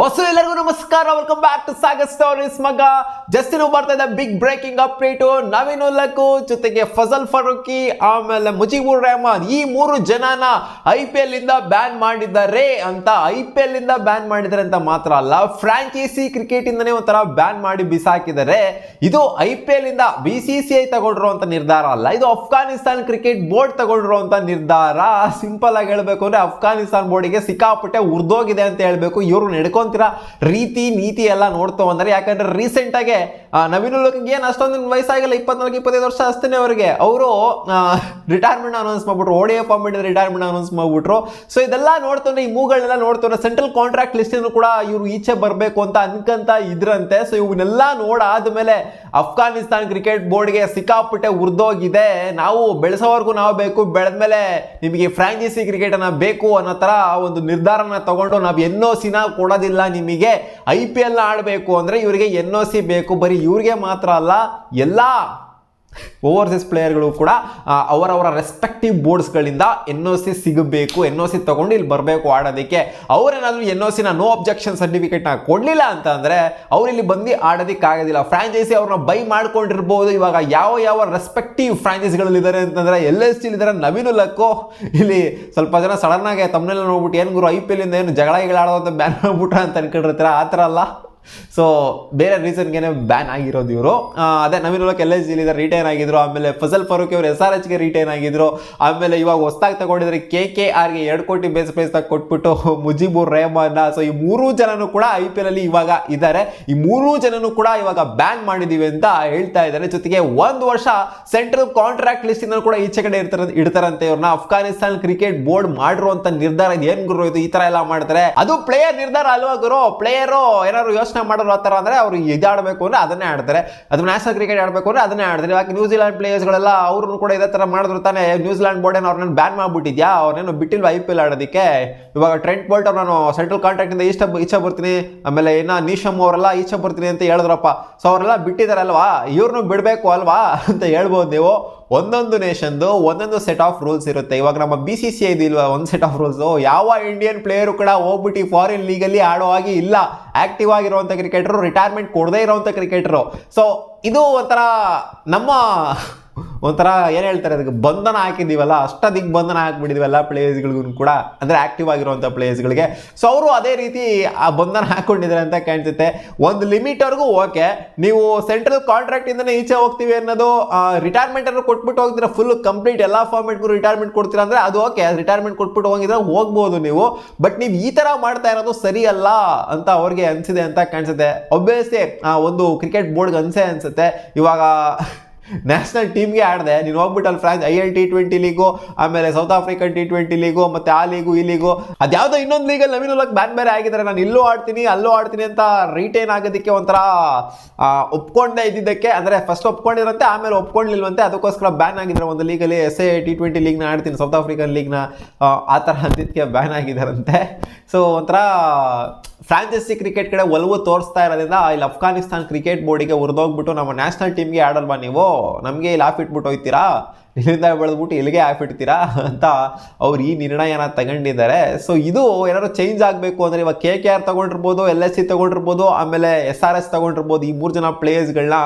ಎಲ್ಲರಿಗೂ ನಮಸ್ಕಾರ, welcome back to Sagar stories. ಮಗ ಜಸ್ಟಿನ್ ಬರ್ತಾ ಇದೆ big breaking update. Naveen ul Haq ಜೊತೆಗೆ ಫಜಲ್ ಫಾರೂಕಿ ಆಮೇಲೆ ಮುಜಿಬುರ್ ರೆಹಮಾನ್ ಈ ಮೂರು ಜನನ IPL ಇಂದ ಬ್ಯಾನ್ ಮಾಡಿದ್ದಾರೆ ಅಂತ. IPL ಇಂದ ಬ್ಯಾನ್ ಮಾಡಿದ್ದಾರೆ ಅಂತ ಮಾತ್ರ ಅಲ್ಲ, ಫ್ರಾಂಚೈಸಿ ಕ್ರಿಕೆಟ್ ಇಂದನೇ ಒಂಥರ ಬ್ಯಾನ್ ಮಾಡಿ ಬಿಸಾಕಿದ್ದಾರೆ. ಇದು IPL ಇಂದ BCCI ತಗೊಂಡಿರುವಂತ ನಿರ್ಧಾರ ಅಲ್ಲ, ಇದು ಅಫ್ಘಾನಿಸ್ತಾನ್ ಕ್ರಿಕೆಟ್ ಬೋರ್ಡ್ ತಗೊಂಡಿರುವಂತ ನಿರ್ಧಾರ. ಸಿಂಪಲ್ ಆಗಿ ಹೇಳ್ಬೇಕು ಅಂದ್ರೆ ಅಫ್ಘಾನಿಸ್ತಾನ್ ಬೋರ್ಡಿಗೆ ಸಿಕ್ಕಾಪಟ್ಟೆ ಉರ್ದೋಗಿದೆ ಅಂತ ಹೇಳ್ಬೇಕು. ಇವರು ನಡ್ಕೊಂತ ರೀತಿ ನೀತಿ ಎಲ್ಲ ನೋಡ್ತಾ ಬಂದರೆ, ಯಾಕಂದ್ರೆ ರೀಸೆಂಟ್ ಆಗಿ ನವೀನ್ ಉಲ್ಲಕ್ಗೆ ಏನು ಅಷ್ಟೊಂದು ವಯಸ್ಸಾಗಿಲ್ಲ, 24-25 ವರ್ಷ ಅಷ್ಟೇ ಅವರಿಗೆ. ಅವರು ರಿಟೈರ್ಮೆಂಟ್ ಅನೌನ್ಸ್ ಮಾಡ್ಬಿಟ್ರು, ODI ಫಾರ್ಮೆಟ್ ರಿಟೈರ್ಮೆಂಟ್ ಅನೌನ್ಸ್ ಮಾಡ್ಬಿಟ್ರು. ಸೊ ಇದೆಲ್ಲ ನೋಡ್ತಾರೆ, ಈ ಮೂಗಳನ್ನೆಲ್ಲ ನೋಡ್ತಾರೆ. ಸೆಂಟ್ರಲ್ ಕಾಂಟ್ರಾಕ್ಟ್ ಲಿಸ್ಟ್ ಕೂಡ ಇವರು ಈಚೆ ಬರಬೇಕು ಅಂತ ಅನ್ಕಂತ ಇದ್ರಂತೆ. ಸೊ ಇವನ್ನೆಲ್ಲ ನೋಡಾದ್ಮೇಲೆ ಅಫ್ಘಾನಿಸ್ತಾನ್ ಕ್ರಿಕೆಟ್ ಬೋರ್ಡ್ಗೆ ಸಿಕ್ಕಾಪಟ್ಟೆ ಉರ್ದೋಗಿದೆ. ನಾವು ಬೆಳೆಸೋವರೆಗೂ ನಾವು ಬೇಕು, ಬೆಳೆದ್ಮೇಲೆ ನಿಮಗೆ ಫ್ರಾಂಚೈಸಿ ಕ್ರಿಕೆಟ್ ಅನ್ನ ಬೇಕು ಅನ್ನೋ ತರ ಒಂದು ನಿರ್ಧಾರನ ತಗೊಂಡು ನಾವು NOC ಕೊಡೋದಿಲ್ಲ, ನಿಮಗೆ IPL ಆಡಬೇಕು ಅಂದ್ರೆ ಇವರಿಗೆ NOC ಬೇಕು. ಬರೀ ಇವ್ರಿಗೆ ಮಾತ್ರ ಅಲ್ಲ, ಎಲ್ಲ ಓವರ್ಸೀಸ್ ಪ್ಲೇಯರ್ಗಳು ಕೂಡ ಅವರವರ ರೆಸ್ಪೆಕ್ಟಿವ್ ಬೋರ್ಡ್ಸ್ಗಳಿಂದ NOC ಸಿಗಬೇಕು. NOC ತಗೊಂಡು ಇಲ್ಲಿ ಬರಬೇಕು ಆಡೋದಕ್ಕೆ. ಅವರೇನಾದ್ರೂ NOC ನೋ ಅಬ್ಜೆಕ್ಷನ್ ಸರ್ಟಿಫಿಕೇಟ್ನ ಕೊಡಲಿಲ್ಲ ಅಂತಂದರೆ ಅವ್ರು ಇಲ್ಲಿ ಬಂದು ಆಡೋದಕ್ಕಾಗೋದಿಲ್ಲ. ಫ್ರಾಂಚೈಸಿ ಅವ್ರನ್ನ ಬೈ ಮಾಡ್ಕೊಂಡಿರ್ಬೋದು. ಇವಾಗ ಯಾವ ರೆಸ್ಪೆಕ್ಟಿವ್ ಫ್ರಾಂಚೈಸಿಗಳಿದ್ದಾರೆ ಅಂತಂದರೆ LSG ಇದ್ದಾರೆ, ನವೀನ್ ಉಲ್ಲಕ್ಕು. ಇಲ್ಲಿ ಸ್ವಲ್ಪ ಜನ ಸಡನ್ ಆಗಿ ತಮ್ಮನೆಲ್ಲ ನೋಡ್ಬಿಟ್ಟು ಏನು ಗುರು IPL ಇಂದ ಏನು ಜಗಳಾಡೋದಂತ ಬ್ಯಾನ್ ಮಾಡ್ಬಿಟ್ರ ಅಂತ ಅನ್ಕೊಂಡಿರ್ತಾರೆ. ಆ ಥರ ಅಲ್ಲ. ಸೊ ಬೇರೆ ರೀಸನ್ಗೆ ಬ್ಯಾನ್ ಆಗಿರೋದು ಇವರು. ಅದೇ ನವೀನ್ ಉಲ್ಲಕ್ LSG ರಿಟೈನ್ ಆಗಿದ್ರು, ಆಮೇಲೆ ಫಜಲ್ ಫಾರೂಕಿ ಅವರು SRHಗೆ ರಿಟೈನ್ ಆಗಿದ್ರು, ಆಮೇಲೆ ಇವಾಗ ಹೊಸದಾಗಿ ತಗೊಂಡಿದ್ರೆ KKRಗೆ 2 ಕೋಟಿ ಬೇಸ್ ಪ್ರೈಸ್ ಕೊಟ್ಬಿಟ್ಟು ಮುಜಿಬುರ್ ರೆಹಮಾನ್. ಸೊ ಈ ಮೂರೂ ಜನನು ಕೂಡ IPL ಅಲ್ಲಿ ಇವಾಗ ಇದ್ದಾರೆ. ಈ ಮೂರೂ ಜನನು ಕೂಡ ಇವಾಗ ಬ್ಯಾನ್ ಮಾಡಿದೀವಿ ಅಂತ ಹೇಳ್ತಾ ಇದ್ದಾರೆ. ಜೊತೆಗೆ 1 ವರ್ಷ ಸೆಂಟ್ರಲ್ ಕಾಂಟ್ರಾಕ್ಟ್ ಲಿಸ್ಟ್ ಇಂದ ಕೂಡ ಈಚೆ ಕಡೆ ಇಡ್ತಾರಂತೆ ಇವ್ರನ್ನ. ಅಫ್ಘಾನಿಸ್ತಾನ್ ಕ್ರಿಕೆಟ್ ಬೋರ್ಡ್ ಮಾಡಿರುವಂತ ನಿರ್ಧಾರ ಏನ್ ಗುರು ಇದು, ಈ ತರ ಎಲ್ಲ ಮಾಡ್ತಾರೆ? ಅದು ಪ್ಲೇಯರ್ ನಿರ್ಧಾರ ಅಲ್ವಾ ಗುರು? ಪ್ಲೇಯರು ಏನಾದ್ರು ಯೋಚನೆ ಮಾಡೋರು ಆ ಥರ ಅಂದರೆ ಅವ್ರು ಇದಾಡಬೇಕು ಅಂದರೆ ಅದನ್ನೇ ಆಡ್ತಾರೆ, ಅದು ನ್ಯಾಷನಲ್ ಕ್ರಿಕೆಟ್ ಆಡಬೇಕು ಅಂದರೆ ಅದನ್ನೇ ಆಡ್ತಾರೆ. ಇವಾಗ ನ್ಯೂಜಿಲೆಂಡ್ ಪ್ಲೇಯರ್ಸ್ಗಳೆಲ್ಲ ಅವ್ರನ್ನು ಕೂಡ ಇದೇ ಥರ ಮಾಡಿದ್ರು ತಾನೆ. ನ್ಯೂಜಿಲೆಂಡ್ ಬೋರ್ಡ್ ಏನು ಅವ್ರನ್ನ ಬ್ಯಾನ್ ಮಾಡಿಬಿಟ್ಟಿದ್ಯಾ? ಅವ್ರನ್ನೇನು ಬಿಟ್ಟಿಲ್ವ IPL ಆಡೋದಕ್ಕೆ? ಇವಾಗ ಟ್ರೆಂಟ್ ಬೋಲ್ಟ್ ಅವ್ರು ನಾನು ಸೆಂಟ್ರಲ್ ಕಾಂಟ್ರಾಕ್ಟಿಂದ ಈಚೆ ಬರ್ತೀನಿ, ಆಮೇಲೆ ಇನ್ನು ನೀಶಮ್ ಅವರೆಲ್ಲ ಈಚೆ ಬರ್ತೀನಿ ಅಂತ ಹೇಳಿದ್ರಪ್ಪ. ಸೊ ಅವರೆಲ್ಲ ಬಿಟ್ಟಿದ್ದಾರಲ್ವಾ, ಇವ್ರನ್ನೂ ಬಿಡಬೇಕು ಅಲ್ವಾ ಅಂತ ಹೇಳ್ಬೋದು ನೀವು. ಒಂದೊಂದು ನೇಷನ್ದು ಒಂದೊಂದು ಸೆಟ್ ಆಫ್ ರೂಲ್ಸ್ ಇರುತ್ತೆ. ಇವಾಗ ನಮ್ಮ BCCI ಇಲ್ವಾ ಒಂದು ಸೆಟ್ ಆಫ್ ರೂಲ್ಸು. ಯಾವ ಇಂಡಿಯನ್ ಪ್ಲೇಯರು ಕೂಡ ಹೋಗ್ಬಿಟ್ಟು ಫಾರಿನ್ ಲೀಗಲ್ಲಿ ಆಡೋ ಹಾಗೆ ಇಲ್ಲ. ಆಕ್ಟಿವ್ ಆಗಿರುವಂಥ ಕ್ರಿಕೆಟರು, ರಿಟೈರ್ಮೆಂಟ್ ಕೊಡದೇ ಇರೋವಂಥ ಕ್ರಿಕೆಟರು. ಸೊ ಇದು ಒಂಥರ ಏನು ಹೇಳ್ತಾರೆ ಅದಕ್ಕೆ, ಬಂಧನ ಹಾಕಿದ್ದೀವಲ್ಲ, ಅಷ್ಟದಿಗೆ ಬಂಧನ ಹಾಕ್ಬಿಟ್ಟಿದ್ವಲ್ಲ ಪ್ಲೇಯರ್ಸ್ಗಳಿಗೂ ಕೂಡ, ಅಂದರೆ ಆಕ್ಟಿವ್ ಆಗಿರುವಂಥ ಪ್ಲೇಯರ್ಸ್ಗಳಿಗೆ. ಸೊ ಅವರು ಅದೇ ರೀತಿ ಆ ಬಂಧನ ಹಾಕ್ಕೊಂಡಿದ್ದಾರೆ ಅಂತ ಕಾಣಿಸುತ್ತೆ. ಒಂದು ಲಿಮಿಟ್ವರೆಗೂ ಓಕೆ, ನೀವು ಸೆಂಟ್ರಲ್ ಕಾಂಟ್ರಾಕ್ಟಿಂದನೇ ಈಚೆ ಹೋಗ್ತೀವಿ ಅನ್ನೋದು, ರಿಟೈರ್ಮೆಂಟ್ ಅನ್ನು ಕೊಟ್ಬಿಟ್ಟು ಹೋಗ್ತೀರಾ, ಫುಲ್ ಕಂಪ್ಲೀಟ್ ಎಲ್ಲ ಫಾರ್ಮೆಟ್ಗೂ ರಿಟೈರ್ಮೆಂಟ್ ಕೊಡ್ತೀರಾ ಅಂದರೆ ಅದು ಓಕೆ, ರಿಟೈರ್ಮೆಂಟ್ ಕೊಟ್ಬಿಟ್ಟು ಹೋಗಿದ್ರೆ ಹೋಗ್ಬೋದು ನೀವು. ಬಟ್ ನೀವು ಈ ಥರ ಮಾಡ್ತಾ ಇರೋದು ಸರಿ ಅಲ್ಲ ಅಂತ ಅವ್ರಿಗೆ ಅನಿಸಿದೆ ಅಂತ ಕಾಣಿಸುತ್ತೆ. ಒಬ್ವಿಯಸ್ಲಿ ಒಂದು ಕ್ರಿಕೆಟ್ ಬೋರ್ಡ್ಗೆ ಅನ್ಸುತ್ತೆ. ಇವಾಗ ನ್ಯಾಷನಲ್ ಟೀಮ್ಗೆ ಆಡಿದೆ ನೀನು ಹೋಗ್ಬಿಟ್ಟು ಅಲ್ಲಿ IL T20 ಲೀಗು, ಆಮೇಲೆ ಸೌತ್ ಆಫ್ರಿಕನ್ T20 ಲೀಗು, ಮತ್ತೆ ಆ ಲೀಗು ಈ ಲೀಗು, ಅದ್ಯಾವುದೋ ಇನ್ನೊಂದು ಲೀಗಲ್ಲಿ ನವೀನ್ ಉಲ್ಲಕ್ ಬ್ಯಾನ್ ಬೇರೆ ಆಗಿದ್ದಾರೆ. ನಾನು ಇಲ್ಲೂ ಆಡ್ತೀನಿ ಅಲ್ಲೂ ಆಡ್ತೀನಿ ಅಂತ ರಿಟೈನ್ ಆಗೋದಕ್ಕೆ ಒಂಥರ ಒಪ್ಕೊಂಡೇ ಇದ್ದಿದ್ದಕ್ಕೆ, ಅಂದರೆ ಫಸ್ಟ್ ಒಪ್ಕೊಂಡಿರಂತೆ ಆಮೇಲೆ ಒಪ್ಕೊಂಡಿಲ್ವಂತೆ, ಅದಕ್ಕೋಸ್ಕರ ಬ್ಯಾನ್ ಆಗಿದ್ದಾರೆ ಒಂದು ಲೀಗಲ್ಲಿ. SA T20 ಲೀಗ್ನ ಆಡ್ತೀನಿ, ಸೌತ್ ಆಫ್ರಿಕನ್ ಲೀಗ್ನ, ಆ ಥರ ಅಂದಿದ್ದಕ್ಕೆ ಬ್ಯಾನ್ ಆಗಿದ್ದಾರಂತೆ. ಸೊ ಒಂಥರ ಫ್ರಾಂಚೈಸಿ ಕ್ರಿಕೆಟ್ ಕಡೆ ಒಲವು ತೋರಿಸ್ತಾ ಇರೋದ್ರಿಂದ ಇಲ್ಲಿ ಅಫ್ಘಾನಿಸ್ತಾನ್ ಕ್ರಿಕೆಟ್ ಬೋರ್ಡಿಗೆ ಉರಿದೋಗ್ಬಿಟ್ಟು ನಮ್ಮ ನ್ಯಾಷನಲ್ ಟೀಮ್ಗೆ ಆಡಲ್ವಾ ನೀವು, ನಮಗೆ ಇಲ್ಲಿ ಆಫಿಟ್ಬಿಟ್ಟು ಹೋಗ್ತೀರಾ, ಇಲ್ಲಿಂದ ಬೆಳೆದ್ಬಿಟ್ಟು ಇಲ್ಲಿಗೆ ಆಫಿಡ್ತೀರಾ ಅಂತ ಅವ್ರು ಈ ನಿರ್ಣಯನ ತಗೊಂಡಿದ್ದಾರೆ. ಸೊ ಇದು ಏನಾದ್ರು ಚೇಂಜ್ ಆಗಬೇಕು ಅಂದರೆ ಇವಾಗ KKR ತಗೊಂಡಿರ್ಬೋದು, LSG ತಗೊಂಡಿರ್ಬೋದು, ಆಮೇಲೆ SRH ತಗೊಂಡಿರ್ಬೋದು. ಈ 3 ಜನ ಪ್ಲೇಯರ್ಸ್ಗಳನ್ನ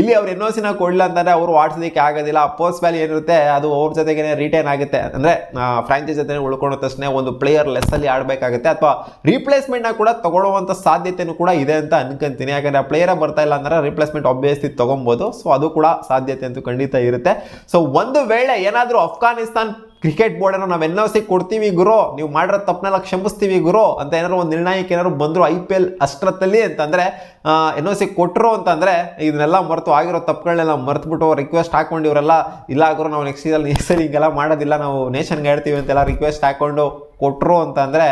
ಇಲ್ಲಿ ಅವ್ರು NOC ಕೊಡಲಿಲ್ಲ ಅಂತಂದರೆ ಅವರು ಆಡ್ಸೋದಕ್ಕೆ ಆಗೋದಿಲ್ಲ. ಪೋಸ್ಟ್ ವ್ಯಾಲ್ಯೂ ಏನಿರುತ್ತೆ ಅದು ಅವ್ರ ಜೊತೆಗೇ ರಿಟೈನ್ ಆಗುತ್ತೆ, ಅಂದರೆ ಫ್ರಾಂಚೈಸ್ ಜೊತೆ ಉಳ್ಕೊಂಡ ತಕ್ಷಣ ಒಂದು ಪ್ಲೇಯರ್ ಲೆಸ್ಸಲ್ಲಿ ಆಡಬೇಕಾಗುತ್ತೆ, ಅಥವಾ ರೀಪ್ಲೇಸ್ಮೆಂಟ್ನ ಕೂಡ ತಗೊಳ್ಳುವಂಥ ಸಾಧ್ಯತೆಯೂ ಕೂಡ ಇದೆ ಅಂತ ಅನ್ಕೊಂತೀನಿ. ಯಾಕಂದರೆ ಆ ಪ್ಲೇಯರೇ ಬರ್ತಾ ಇಲ್ಲ ಅಂದರೆ ರೀಪ್ಲೇಸ್ಮೆಂಟ್ ಆಬ್ವಿಯಸ್ಲಿ ತೊಗೊಬೋದು. ಸೊ ಅದು ಕೂಡ ಸಾಧ್ಯತೆ ಅಂತೂ ಖಂಡಿತ ಇರುತ್ತೆ. ಸೊ ಒಂದು ವೇಳೆ ಏನಾದರೂ ಅಫ್ಘಾನಿಸ್ತಾನ್ ಕ್ರಿಕೆಟ್ ಬೋರ್ಡನ್ನು ನಾವು NOC ಕೊಡ್ತೀವಿ ಗುರು, ನೀವು ಮಾಡಿರೋ ತಪ್ಪನೆಲ್ಲ ಕ್ಷಮಿಸ್ತೀವಿ ಗುರು ಅಂತ ಏನಾದ್ರು ಒಂದು ನಿರ್ಣಯಕ್ಕೆ ಏನಾದ್ರು ಬಂದರು IPL ಅಷ್ಟರಲ್ಲಿ ಅಂತಂದರೆ, NOC ಕೊಟ್ಟರು ಅಂತಂದರೆ ಇದನ್ನೆಲ್ಲ ಮರೆತು ಆಗಿರೋ ತಪ್ಪುಗಳನ್ನೆಲ್ಲ ಮರೆತುಬಿಟ್ಟು ರಿಕ್ವೆಸ್ಟ್ ಹಾಕೊಂಡು ಇವರೆಲ್ಲ ಇಲ್ಲ ಗುರು ನಾವು ನೆಕ್ಸ್ಟ್ ಸರಿ ಹಿಂಗೆಲ್ಲ ಮಾಡೋದಿಲ್ಲ, ನಾವು ನೇಷನ್ಗೆ ಆಡ್ತೀವಿ ಅಂತೆಲ್ಲ ರಿಕ್ವೆಸ್ಟ್ ಹಾಕ್ಕೊಂಡು ಕೊಟ್ಟರು ಅಂತಂದರೆ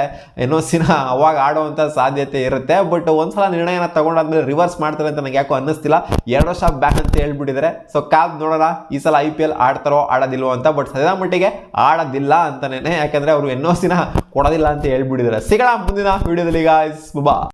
NOC ಅವಾಗ ಆಡುವಂಥ ಸಾಧ್ಯತೆ ಇರುತ್ತೆ. ಬಟ್ ಒಂದ್ಸಲ ನಿರ್ಣಯನ ತಗೊಂಡಾದ್ಮೇಲೆ ರಿವರ್ಸ್ ಮಾಡ್ತಾರೆ ಅಂತ ನನಗೆ ಯಾಕೋ ಅನ್ನಿಸ್ತಿಲ್ಲ. 2 ವರ್ಷ ಬ್ಯಾನ್ ಅಂತ ಹೇಳ್ಬಿಟ್ಟಿದ್ದಾರೆ. ಸೊ ಕಾದ್ ನೋಡೋಣ ಈ ಸಲ IPL ಆಡ್ತಾರೋ ಆಡೋದಿಲ್ವೋ ಅಂತ. ಬಟ್ ಸದ್ಯದ ಮಟ್ಟಿಗೆ ಆಡೋದಿಲ್ಲ ಅಂತಲೇ, ಯಾಕಂದರೆ ಅವರು NOC ಕೊಡೋದಿಲ್ಲ ಅಂತ ಹೇಳ್ಬಿಟ್ಟಿದ್ದಾರೆ. ಸಿಗೋಣ ಮುಂದಿನ ವಿಡಿಯೋದಲ್ಲಿ ಗಾಯ್ಸ್, ಬಾ.